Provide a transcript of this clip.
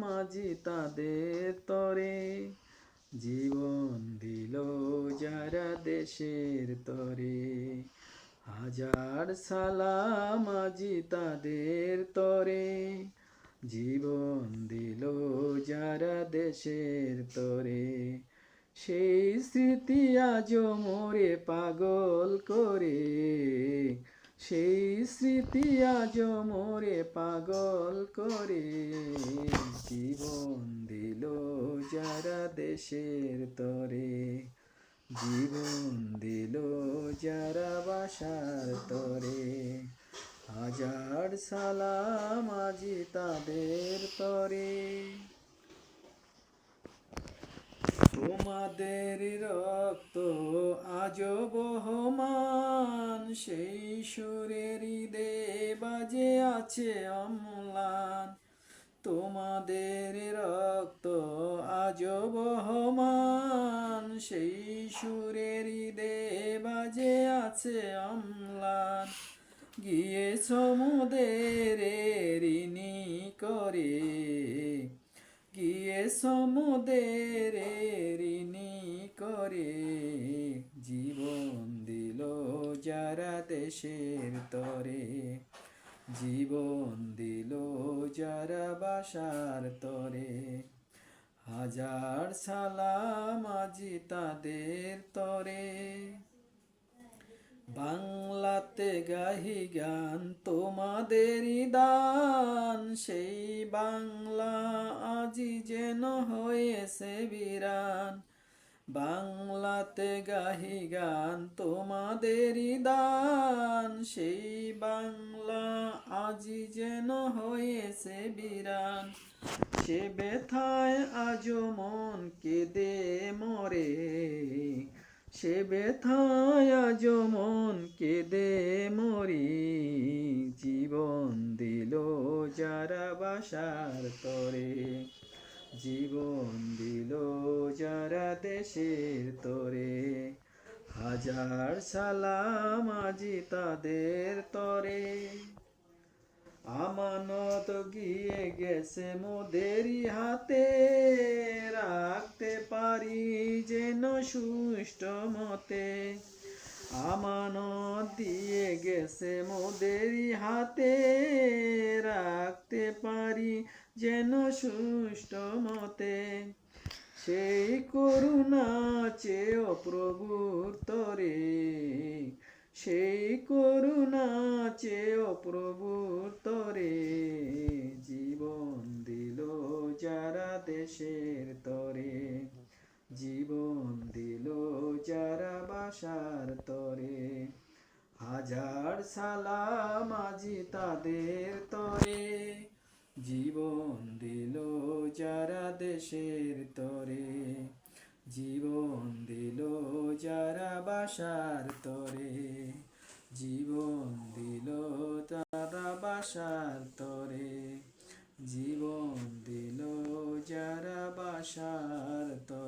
মাঝি তাদের তরে, জীবন দিল যারা দেশের তরে। হাজার সালাম আজি তাদের তরে, জীবন দিল যারা দেশের তরে। সেই স্মৃতি আজও মোরে পাগল করে, সেই স্মৃতি আজও মোরে পাগল করে। জীবন দিল যারা দেশের তরে, জীবন দিল যারা বাসার তরে। হাজার সালাম আজি তাদের তরে। তোমাদের রক্ত আজও বহমান, সেই সুরের হৃদে বাজে আছে অম্লান। তোমাদের রক্ত আজও বহমান, সেই সুরের হৃদে বাজে আছে অম্লান। গিয়েছ মোদের ঋণী করে, গিয়েছ মোদের ঋণী করে। জীবন দিল যারা দেশের তরে, জীবন দিল যারা বাসার তরে। হাজার সালাম আজি তাদের তরে। বাংলাতে গাহি গান তোমাদেরই দান, সেই বাংলা আজি যেন হয়েছে বিরান। বাংলাতে গাহি গান তোমাদেরই দান, সেই বাংলা আজি যেন হয়েছে বিরান। সে ব্যথায় আজও মন কেঁদে মরে, সে ব্যথায় আজও মন কেঁদে মরি। জীবন দিল যারা বাসার তরে, জীবন দিল যারা দেশের তরে। হাজার সালাম আজি তাদের তরে। আমানত গিয়ে গেছে মোদেরই হাতে, রাখতে পারি যেন সুষ্ঠু মতে। আমানত দিয়ে গেছে মোদেরই হাতে, রাখতে পারি যেন সুষ্ঠু মতে। সেই করুণা চেয়েও প্রভুর তরে, সেই করুণা চেয়েও প্রভুর তরে। জীবন দিল যারা দেশের তরে, জীবন দিল যারা বাসার তরে। হাজার সালাম আজি তাদের তরে, জীবন দিল যারা দেশের তরে, জীবন দিল যারা বাসার তরে, জীবন দিল তারা বাসার তরে, জীবন দিল যারা বাসার তরে।